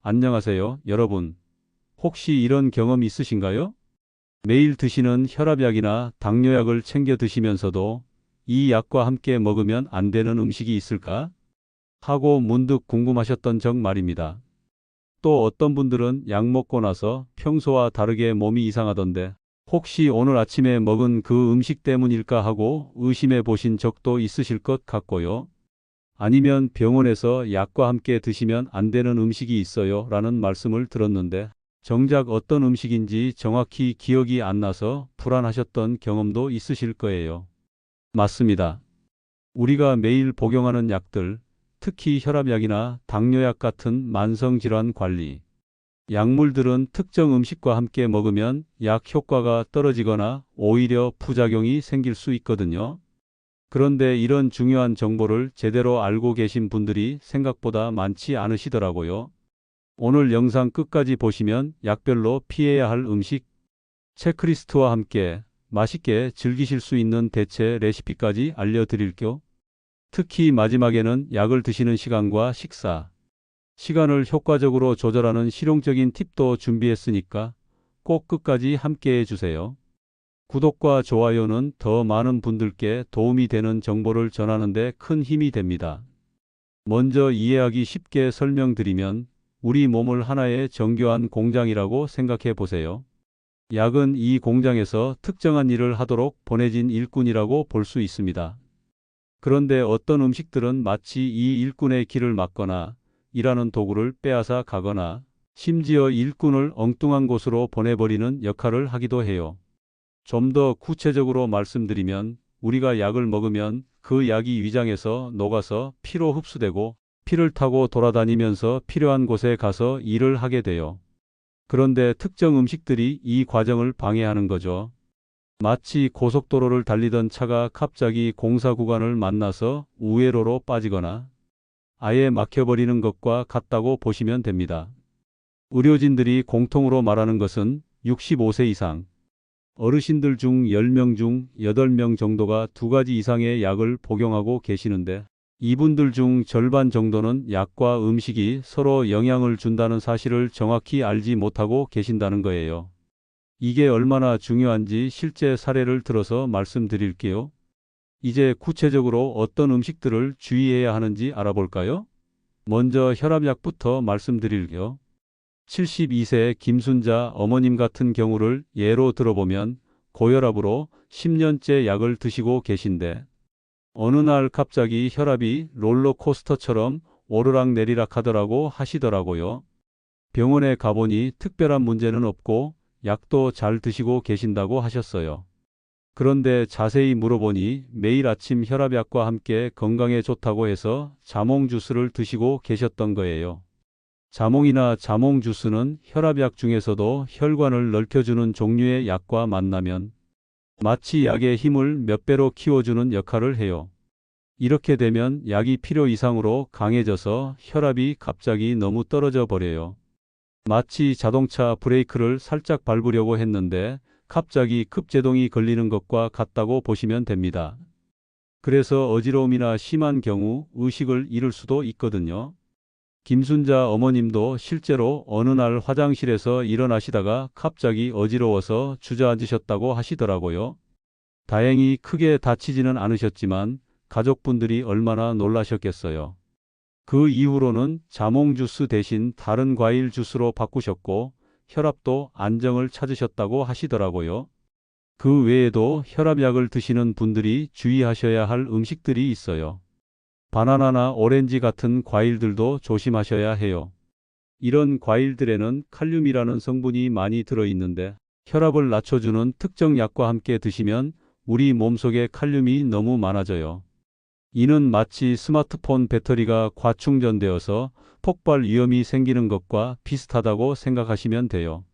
안녕하세요, 여러분. 혹시 이런 경험 있으신가요? 매일 드시는 혈압약이나 당뇨약을 챙겨 드시면서도 이 약과 함께 먹으면 안 되는 음식이 있을까? 하고 문득 궁금하셨던 적 말입니다. 또 어떤 분들은 약 먹고 나서 평소와 다르게 몸이 이상하던데 혹시 오늘 아침에 먹은 그 음식 때문일까 하고 의심해 보신 적도 있으실 것 같고요. 아니면 병원에서 약과 함께 드시면 안 되는 음식이 있어요 라는 말씀을 들었는데 정작 어떤 음식인지 정확히 기억이 안 나서 불안하셨던 경험도 있으실 거예요. 맞습니다. 우리가 매일 복용하는 약들, 특히 혈압약이나 당뇨약 같은 만성질환 관리, 약물들은 특정 음식과 함께 먹으면 약 효과가 떨어지거나 오히려 부작용이 생길 수 있거든요. 그런데 이런 중요한 정보를 제대로 알고 계신 분들이 생각보다 많지 않으시더라고요. 오늘 영상 끝까지 보시면 약별로 피해야 할 음식 체크리스트와 함께 맛있게 즐기실 수 있는 대체 레시피까지 알려드릴게요. 특히 마지막에는 약을 드시는 시간과 식사 시간을 효과적으로 조절하는 실용적인 팁도 준비했으니까 꼭 끝까지 함께 해주세요. 구독과 좋아요는 더 많은 분들께 도움이 되는 정보를 전하는 데 큰 힘이 됩니다. 먼저 이해하기 쉽게 설명드리면 우리 몸을 하나의 정교한 공장이라고 생각해 보세요. 약은 이 공장에서 특정한 일을 하도록 보내진 일꾼이라고 볼 수 있습니다. 그런데 어떤 음식들은 마치 이 일꾼의 길을 막거나 일하는 도구를 빼앗아 가거나 심지어 일꾼을 엉뚱한 곳으로 보내버리는 역할을 하기도 해요. 좀 더 구체적으로 말씀드리면 우리가 약을 먹으면 그 약이 위장에서 녹아서 피로 흡수되고 피를 타고 돌아다니면서 필요한 곳에 가서 일을 하게 돼요. 그런데 특정 음식들이 이 과정을 방해하는 거죠. 마치 고속도로를 달리던 차가 갑자기 공사 구간을 만나서 우회로로 빠지거나 아예 막혀버리는 것과 같다고 보시면 됩니다. 의료진들이 공통으로 말하는 것은 65세 이상 어르신들 중 10명 중 8명 정도가 2가지 이상의 약을 복용하고 계시는데 이분들 중 절반 정도는 약과 음식이 서로 영향을 준다는 사실을 정확히 알지 못하고 계신다는 거예요. 이게 얼마나 중요한지 실제 사례를 들어서 말씀드릴게요. 이제 구체적으로 어떤 음식들을 주의해야 하는지 알아볼까요? 먼저 혈압약부터 말씀드릴게요. 72세 김순자 어머님 같은 경우를 예로 들어보면 고혈압으로 10년째 약을 드시고 계신데 어느 날 갑자기 혈압이 롤러코스터처럼 오르락내리락 하더라고 하시더라고요. 병원에 가보니 특별한 문제는 없고 약도 잘 드시고 계신다고 하셨어요. 그런데 자세히 물어보니 매일 아침 혈압약과 함께 건강에 좋다고 해서 자몽 주스를 드시고 계셨던 거예요. 자몽이나 자몽 주스는 혈압약 중에서도 혈관을 넓혀주는 종류의 약과 만나면 마치 약의 힘을 몇 배로 키워주는 역할을 해요. 이렇게 되면 약이 필요 이상으로 강해져서 혈압이 갑자기 너무 떨어져 버려요. 마치 자동차 브레이크를 살짝 밟으려고 했는데 갑자기 급제동이 걸리는 것과 같다고 보시면 됩니다. 그래서 어지러움이나 심한 경우 의식을 잃을 수도 있거든요. 김순자 어머님도 실제로 어느 날 화장실에서 일어나시다가 갑자기 어지러워서 주저앉으셨다고 하시더라고요. 다행히 크게 다치지는 않으셨지만 가족분들이 얼마나 놀라셨겠어요. 그 이후로는 자몽 주스 대신 다른 과일 주스로 바꾸셨고 혈압도 안정을 찾으셨다고 하시더라고요. 그 외에도 혈압약을 드시는 분들이 주의하셔야 할 음식들이 있어요. 바나나나 오렌지 같은 과일들도 조심하셔야 해요. 이런 과일들에는 칼륨이라는 성분이 많이 들어있는데 혈압을 낮춰주는 특정 약과 함께 드시면 우리 몸속에 칼륨이 너무 많아져요. 이는 마치 스마트폰 배터리가 과충전되어서 폭발 위험이 생기는 것과 비슷하다고 생각하시면 돼요.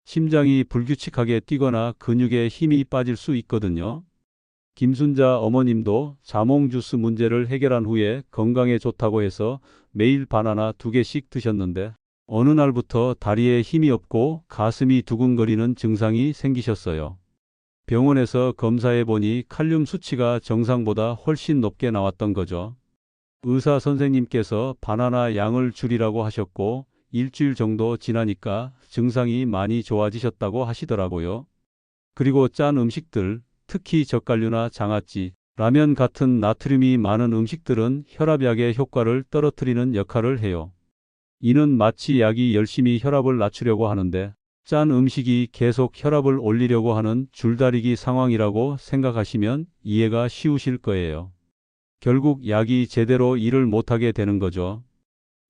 심장이 불규칙하게 뛰거나 근육에 힘이 빠질 수 있거든요. 김순자 어머님도 자몽 주스 문제를 해결한 후에 건강에 좋다고 해서 매일 바나나 2개씩 드셨는데 어느 날부터 다리에 힘이 없고 가슴이 두근거리는 증상이 생기셨어요. 병원에서 검사해 보니 칼륨 수치가 정상보다 훨씬 높게 나왔던 거죠. 의사 선생님께서 바나나 양을 줄이라고 하셨고 일주일 정도 지나니까 증상이 많이 좋아지셨다고 하시더라고요. 그리고 짠 음식들, 특히 젓갈류나 장아찌, 라면 같은 나트륨이 많은 음식들은 혈압약의 효과를 떨어뜨리는 역할을 해요. 이는 마치 약이 열심히 혈압을 낮추려고 하는데 짠 음식이 계속 혈압을 올리려고 하는 줄다리기 상황이라고 생각하시면 이해가 쉬우실 거예요. 결국 약이 제대로 일을 못하게 되는 거죠.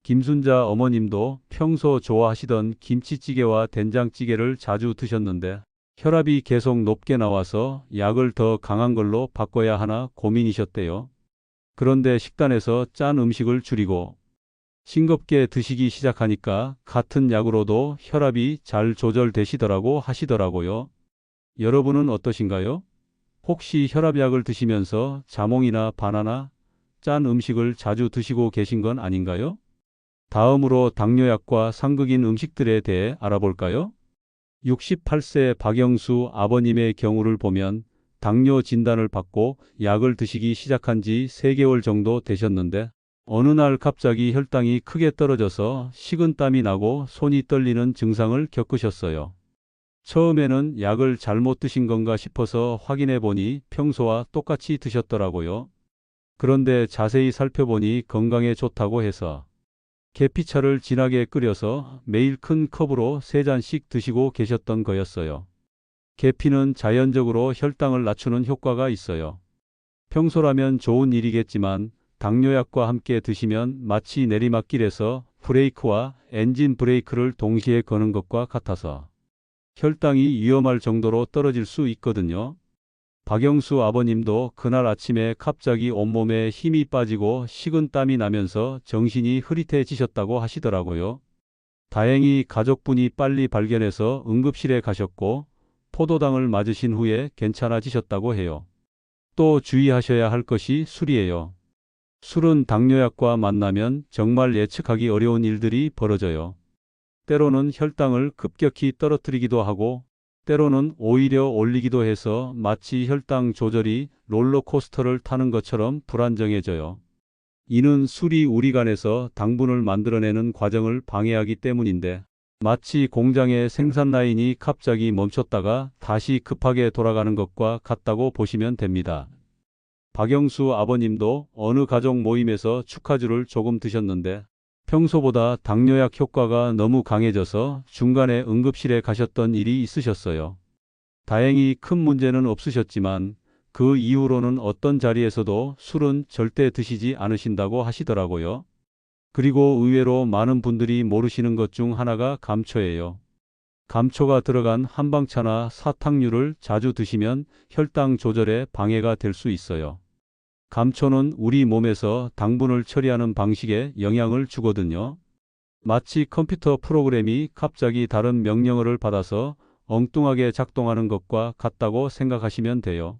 김순자 어머님도 평소 좋아하시던 김치찌개와 된장찌개를 자주 드셨는데 혈압이 계속 높게 나와서 약을 더 강한 걸로 바꿔야 하나 고민이셨대요. 그런데 식단에서 짠 음식을 줄이고 싱겁게 드시기 시작하니까 같은 약으로도 혈압이 잘 조절되시더라고 하시더라고요. 여러분은 어떠신가요? 혹시 혈압약을 드시면서 자몽이나 바나나, 짠 음식을 자주 드시고 계신 건 아닌가요? 다음으로 당뇨약과 상극인 음식들에 대해 알아볼까요? 68세 박영수 아버님의 경우를 보면 당뇨 진단을 받고 약을 드시기 시작한 지 3개월 정도 되셨는데 어느 날 갑자기 혈당이 크게 떨어져서 식은땀이 나고 손이 떨리는 증상을 겪으셨어요. 처음에는 약을 잘못 드신 건가 싶어서 확인해 보니 평소와 똑같이 드셨더라고요. 그런데 자세히 살펴보니 건강에 좋다고 해서 계피차를 진하게 끓여서 매일 큰 컵으로 3잔씩 드시고 계셨던 거였어요. 계피는 자연적으로 혈당을 낮추는 효과가 있어요. 평소라면 좋은 일이겠지만 당뇨약과 함께 드시면 마치 내리막길에서 브레이크와 엔진 브레이크를 동시에 거는 것과 같아서 혈당이 위험할 정도로 떨어질 수 있거든요. 박영수 아버님도 그날 아침에 갑자기 온몸에 힘이 빠지고 식은땀이 나면서 정신이 흐릿해지셨다고 하시더라고요. 다행히 가족분이 빨리 발견해서 응급실에 가셨고 포도당을 맞으신 후에 괜찮아지셨다고 해요. 또 주의하셔야 할 것이 술이에요. 술은 당뇨약과 만나면 정말 예측하기 어려운 일들이 벌어져요. 때로는 혈당을 급격히 떨어뜨리기도 하고 때로는 오히려 올리기도 해서 마치 혈당 조절이 롤러코스터를 타는 것처럼 불안정해져요. 이는 술이 우리 간에서 당분을 만들어내는 과정을 방해하기 때문인데 마치 공장의 생산 라인이 갑자기 멈췄다가 다시 급하게 돌아가는 것과 같다고 보시면 됩니다. 박영수 아버님도 어느 가족 모임에서 축하주를 조금 드셨는데 평소보다 당뇨약 효과가 너무 강해져서 중간에 응급실에 가셨던 일이 있으셨어요. 다행히 큰 문제는 없으셨지만 그 이후로는 어떤 자리에서도 술은 절대 드시지 않으신다고 하시더라고요. 그리고 의외로 많은 분들이 모르시는 것 중 하나가 감초예요. 감초가 들어간 한방차나 사탕류를 자주 드시면 혈당 조절에 방해가 될 수 있어요. 감초는 우리 몸에서 당분을 처리하는 방식에 영향을 주거든요. 마치 컴퓨터 프로그램이 갑자기 다른 명령어를 받아서 엉뚱하게 작동하는 것과 같다고 생각하시면 돼요.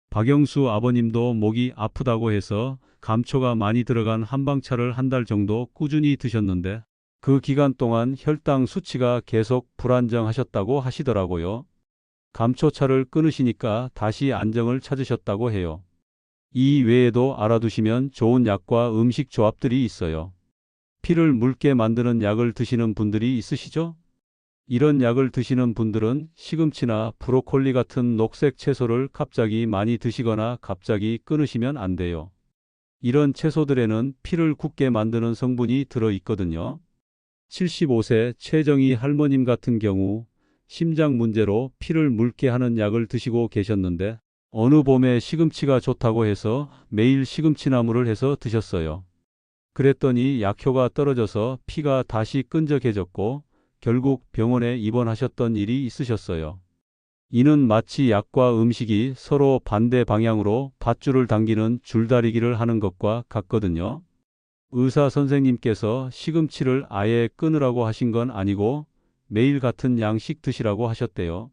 박영수 아버님도 목이 아프다고 해서 감초가 많이 들어간 한방차를 1달 정도 꾸준히 드셨는데 그 기간 동안 혈당 수치가 계속 불안정하셨다고 하시더라고요. 감초차를 끊으시니까 다시 안정을 찾으셨다고 해요. 이 외에도 알아두시면 좋은 약과 음식 조합들이 있어요. 피를 묽게 만드는 약을 드시는 분들이 있으시죠? 이런 약을 드시는 분들은 시금치나 브로콜리 같은 녹색 채소를 갑자기 많이 드시거나 갑자기 끊으시면 안 돼요. 이런 채소들에는 피를 굳게 만드는 성분이 들어 있거든요. 75세 최정희 할머님 같은 경우 심장 문제로 피를 묽게 하는 약을 드시고 계셨는데 어느 봄에 시금치가 좋다고 해서 매일 시금치나물을 해서 드셨어요. 그랬더니 약효가 떨어져서 피가 다시 끈적해졌고 결국 병원에 입원하셨던 일이 있으셨어요. 이는 마치 약과 음식이 서로 반대 방향으로 밧줄을 당기는 줄다리기를 하는 것과 같거든요. 의사 선생님께서 시금치를 아예 끊으라고 하신 건 아니고 매일 같은 양씩 드시라고 하셨대요.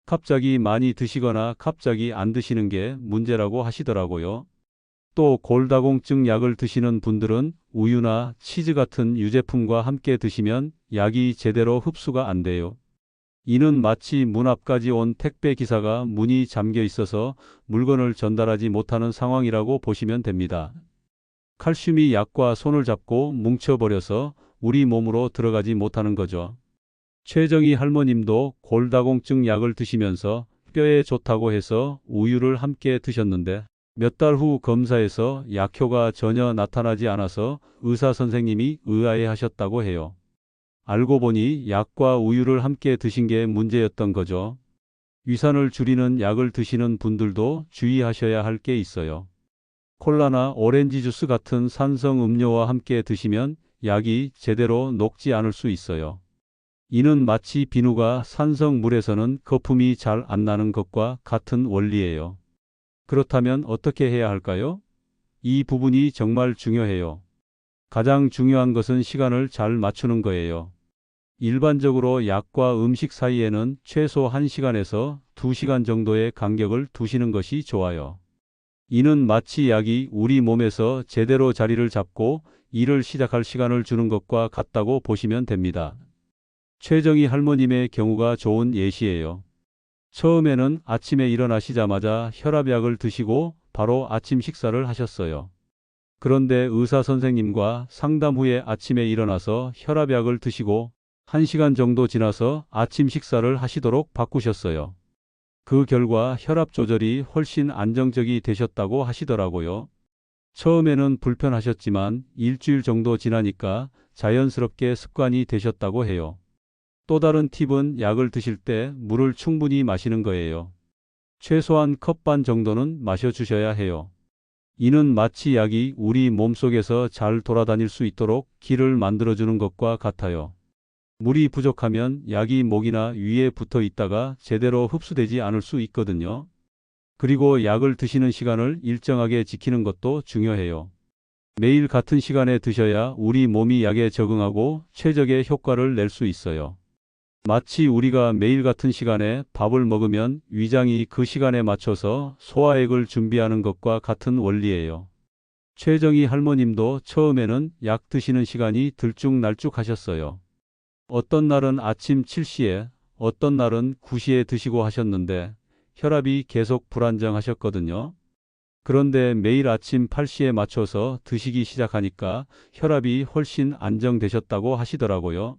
갑자기 많이 드시거나 갑자기 안 드시는 게 문제라고 하시더라고요. 또 골다공증 약을 드시는 분들은 우유나 치즈 같은 유제품과 함께 드시면 약이 제대로 흡수가 안 돼요. 이는 마치 문 앞까지 온 택배 기사가 문이 잠겨 있어서 물건을 전달하지 못하는 상황이라고 보시면 됩니다. 칼슘이 약과 손을 잡고 뭉쳐버려서 우리 몸으로 들어가지 못하는 거죠. 최정희 할머님도 골다공증 약을 드시면서 뼈에 좋다고 해서 우유를 함께 드셨는데 몇 달 후 검사에서 약효가 전혀 나타나지 않아서 의사 선생님이 의아해하셨다고 해요. 알고 보니 약과 우유를 함께 드신 게 문제였던 거죠. 위산을 줄이는 약을 드시는 분들도 주의하셔야 할 게 있어요. 콜라나 오렌지 주스 같은 산성 음료와 함께 드시면 약이 제대로 녹지 않을 수 있어요. 이는 마치 비누가 산성 물에서는 거품이 잘 안 나는 것과 같은 원리예요. 그렇다면 어떻게 해야 할까요? 이 부분이 정말 중요해요. 가장 중요한 것은 시간을 잘 맞추는 거예요. 일반적으로 약과 음식 사이에는 최소 1시간에서 2시간 정도의 간격을 두시는 것이 좋아요. 이는 마치 약이 우리 몸에서 제대로 자리를 잡고 일을 시작할 시간을 주는 것과 같다고 보시면 됩니다. 최정희 할머님의 경우가 좋은 예시예요. 처음에는 아침에 일어나시자마자 혈압약을 드시고 바로 아침 식사를 하셨어요. 그런데 의사 선생님과 상담 후에 아침에 일어나서 혈압약을 드시고 1시간 정도 지나서 아침 식사를 하시도록 바꾸셨어요. 그 결과 혈압 조절이 훨씬 안정적이 되셨다고 하시더라고요. 처음에는 불편하셨지만 일주일 정도 지나니까 자연스럽게 습관이 되셨다고 해요. 또 다른 팁은 약을 드실 때 물을 충분히 마시는 거예요. 최소한 컵 반 정도는 마셔주셔야 해요. 이는 마치 약이 우리 몸속에서 잘 돌아다닐 수 있도록 길을 만들어주는 것과 같아요. 물이 부족하면 약이 목이나 위에 붙어 있다가 제대로 흡수되지 않을 수 있거든요. 그리고 약을 드시는 시간을 일정하게 지키는 것도 중요해요. 매일 같은 시간에 드셔야 우리 몸이 약에 적응하고 최적의 효과를 낼 수 있어요. 마치 우리가 매일 같은 시간에 밥을 먹으면 위장이 그 시간에 맞춰서 소화액을 준비하는 것과 같은 원리예요. 최정희 할머님도 처음에는 약 드시는 시간이 들쭉날쭉하셨어요. 어떤 날은 아침 7시에, 어떤 날은 9시에 드시고 하셨는데 혈압이 계속 불안정하셨거든요. 그런데 매일 아침 8시에 맞춰서 드시기 시작하니까 혈압이 훨씬 안정되셨다고 하시더라고요.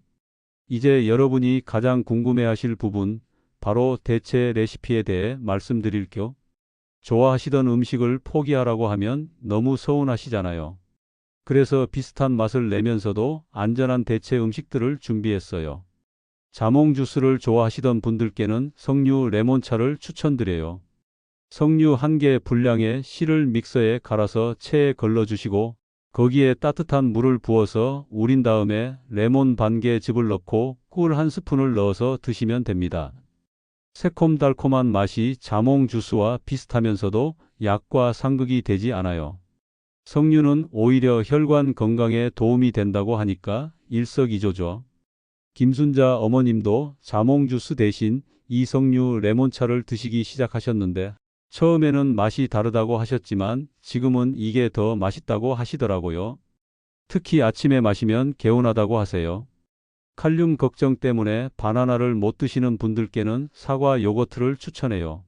이제 여러분이 가장 궁금해하실 부분, 바로 대체 레시피에 대해 말씀드릴게요. 좋아하시던 음식을 포기하라고 하면 너무 서운하시잖아요. 그래서 비슷한 맛을 내면서도 안전한 대체 음식들을 준비했어요. 자몽 주스를 좋아하시던 분들께는 석류 레몬차를 추천드려요. 석류 1개 분량의 씨를 믹서에 갈아서 체에 걸러주시고 거기에 따뜻한 물을 부어서 우린 다음에 레몬 반 개즙을 넣고 꿀 1스푼을 넣어서 드시면 됩니다. 새콤달콤한 맛이 자몽 주스와 비슷하면서도 약과 상극이 되지 않아요. 석류는 오히려 혈관 건강에 도움이 된다고 하니까 일석이조죠. 김순자 어머님도 자몽 주스 대신 이석류 레몬차를 드시기 시작하셨는데 처음에는 맛이 다르다고 하셨지만 지금은 이게 더 맛있다고 하시더라고요. 특히 아침에 마시면 개운하다고 하세요. 칼륨 걱정 때문에 바나나를 못 드시는 분들께는 사과 요거트를 추천해요.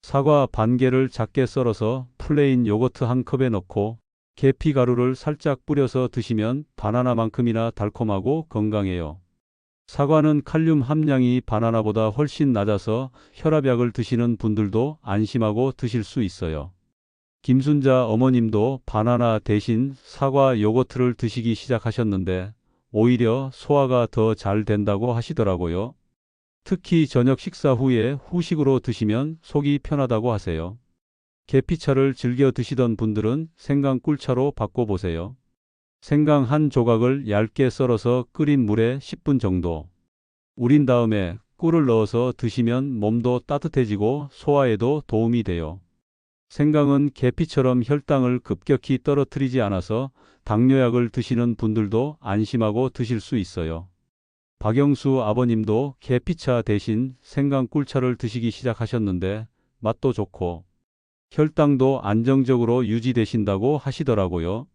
사과 반 개를 작게 썰어서 플레인 요거트 1컵에 넣고 계피 가루를 살짝 뿌려서 드시면 바나나만큼이나 달콤하고 건강해요. 사과는 칼륨 함량이 바나나보다 훨씬 낮아서 혈압약을 드시는 분들도 안심하고 드실 수 있어요. 김순자 어머님도 바나나 대신 사과 요거트를 드시기 시작하셨는데 오히려 소화가 더 잘 된다고 하시더라고요. 특히 저녁 식사 후에 후식으로 드시면 속이 편하다고 하세요. 계피차를 즐겨 드시던 분들은 생강 꿀차로 바꿔보세요. 생강 한 조각을 얇게 썰어서 끓인 물에 10분 정도 우린 다음에 꿀을 넣어서 드시면 몸도 따뜻해지고 소화에도 도움이 돼요. 생강은 계피처럼 혈당을 급격히 떨어뜨리지 않아서 당뇨약을 드시는 분들도 안심하고 드실 수 있어요. 박영수 아버님도 계피차 대신 생강 꿀차를 드시기 시작하셨는데 맛도 좋고 혈당도 안정적으로 유지되신다고 하시더라고요.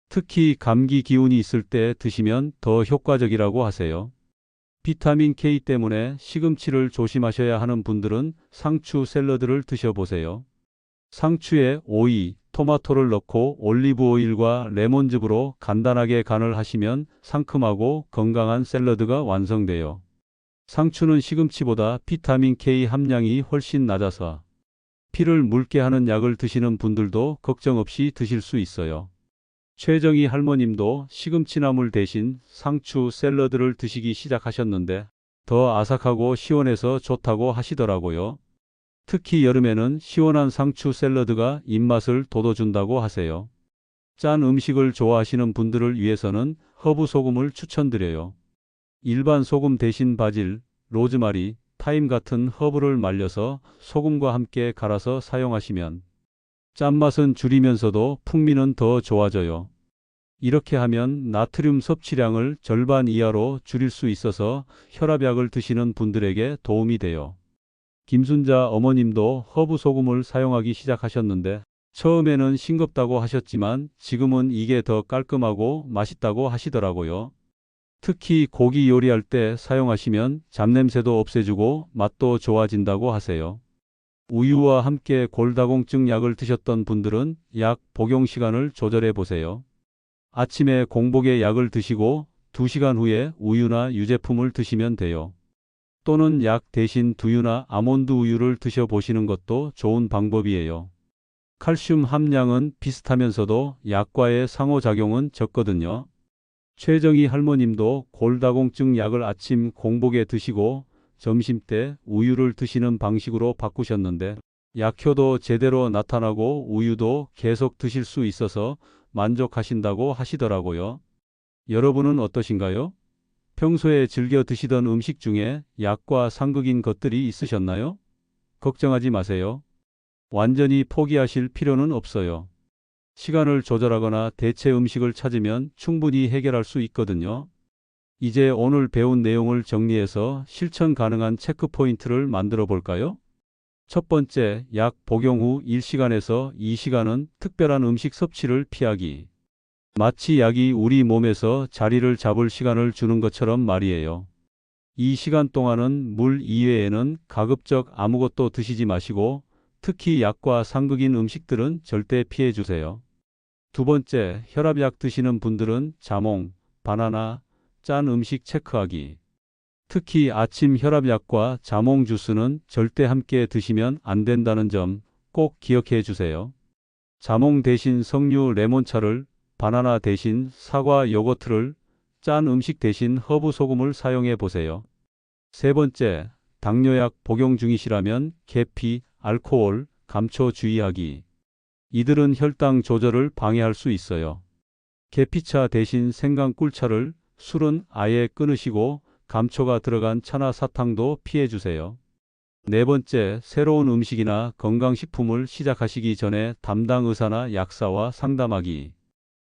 특히 감기 기운이 있을 때 드시면 더 효과적이라고 하세요. 비타민 K 때문에 시금치를 조심하셔야 하는 분들은 상추 샐러드를 드셔보세요. 상추에 오이, 토마토를 넣고 올리브 오일과 레몬즙으로 간단하게 간을 하시면 상큼하고 건강한 샐러드가 완성돼요. 상추는 시금치보다 비타민 K 함량이 훨씬 낮아서 피를 묽게 하는 약을 드시는 분들도 걱정 없이 드실 수 있어요. 최정희 할머님도 시금치나물 대신 상추 샐러드를 드시기 시작하셨는데 더 아삭하고 시원해서 좋다고 하시더라고요. 특히 여름에는 시원한 상추 샐러드가 입맛을 돋워준다고 하세요. 짠 음식을 좋아하시는 분들을 위해서는 허브 소금을 추천드려요. 일반 소금 대신 바질, 로즈마리, 타임 같은 허브를 말려서 소금과 함께 갈아서 사용하시면 짠맛은 줄이면서도 풍미는 더 좋아져요. 이렇게 하면 나트륨 섭취량을 절반 이하로 줄일 수 있어서 혈압약을 드시는 분들에게 도움이 돼요. 김순자 어머님도 허브 소금을 사용하기 시작하셨는데 처음에는 싱겁다고 하셨지만 지금은 이게 더 깔끔하고 맛있다고 하시더라고요. 특히 고기 요리할 때 사용하시면 잡냄새도 없애주고 맛도 좋아진다고 하세요. 우유와 함께 골다공증 약을 드셨던 분들은 약 복용 시간을 조절해 보세요. 아침에 공복에 약을 드시고 2시간 후에 우유나 유제품을 드시면 돼요. 또는 약 대신 두유나 아몬드 우유를 드셔보시는 것도 좋은 방법이에요. 칼슘 함량은 비슷하면서도 약과의 상호작용은 적거든요. 최정희 할머님도 골다공증 약을 아침 공복에 드시고 점심때 우유를 드시는 방식으로 바꾸셨는데 약효도 제대로 나타나고 우유도 계속 드실 수 있어서 만족하신다고 하시더라고요. 여러분은 어떠신가요? 평소에 즐겨 드시던 음식 중에 약과 상극인 것들이 있으셨나요? 걱정하지 마세요. 완전히 포기하실 필요는 없어요. 시간을 조절하거나 대체 음식을 찾으면 충분히 해결할 수 있거든요. 이제 오늘 배운 내용을 정리해서 실천 가능한 체크 포인트를 만들어 볼까요? 첫 번째, 약 복용 후 1시간에서 2시간은 특별한 음식 섭취를 피하기. 마치 약이 우리 몸에서 자리를 잡을 시간을 주는 것처럼 말이에요. 이 시간 동안은 물 이외에는 가급적 아무것도 드시지 마시고 특히 약과 상극인 음식들은 절대 피해 주세요. 두 번째, 혈압약 드시는 분들은 자몽, 바나나, 짠 음식 체크하기. 특히 아침 혈압약과 자몽 주스는 절대 함께 드시면 안 된다는 점 꼭 기억해 주세요. 자몽 대신 석류 레몬차를, 바나나 대신 사과 요거트를, 짠 음식 대신 허브 소금을 사용해 보세요. 세 번째, 당뇨약 복용 중이시라면 계피, 알코올, 감초 주의하기. 이들은 혈당 조절을 방해할 수 있어요. 계피차 대신 생강 꿀차를, 술은 아예 끊으시고 감초가 들어간 차나 사탕도 피해 주세요. 네 번째, 새로운 음식이나 건강식품을 시작하시기 전에 담당 의사나 약사와 상담하기.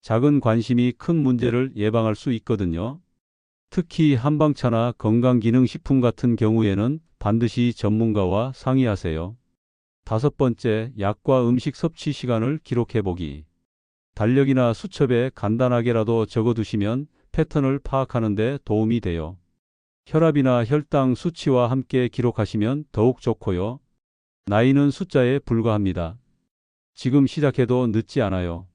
작은 관심이 큰 문제를 예방할 수 있거든요. 특히 한방차나 건강기능식품 같은 경우에는 반드시 전문가와 상의하세요. 다섯 번째, 약과 음식 섭취 시간을 기록해 보기. 달력이나 수첩에 간단하게라도 적어두시면 패턴을 파악하는 데 도움이 돼요. 혈압이나 혈당 수치와 함께 기록하시면 더욱 좋고요. 나이는 숫자에 불과합니다. 지금 시작해도 늦지 않아요.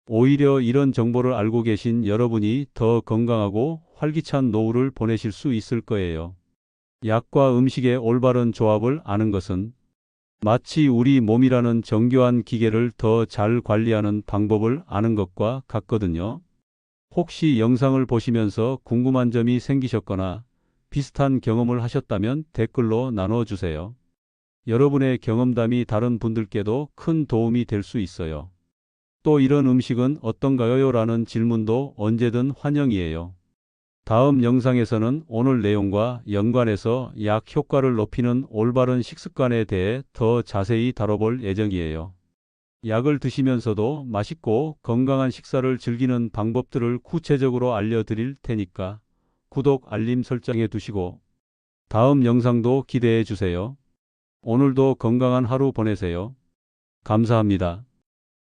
오히려 이런 정보를 알고 계신 여러분이 더 건강하고 활기찬 노후를 보내실 수 있을 거예요. 약과 음식의 올바른 조합을 아는 것은 마치 우리 몸이라는 정교한 기계를 더 잘 관리하는 방법을 아는 것과 같거든요. 혹시 영상을 보시면서 궁금한 점이 생기셨거나 비슷한 경험을 하셨다면 댓글로 나눠주세요. 여러분의 경험담이 다른 분들께도 큰 도움이 될 수 있어요. 또 이런 음식은 어떤가요? 라는 질문도 언제든 환영이에요. 다음 영상에서는 오늘 내용과 연관해서 약 효과를 높이는 올바른 식습관에 대해 더 자세히 다뤄볼 예정이에요. 약을 드시면서도 맛있고 건강한 식사를 즐기는 방법들을 구체적으로 알려드릴 테니까 구독, 알림 설정해 두시고 다음 영상도 기대해 주세요. 오늘도 건강한 하루 보내세요. 감사합니다.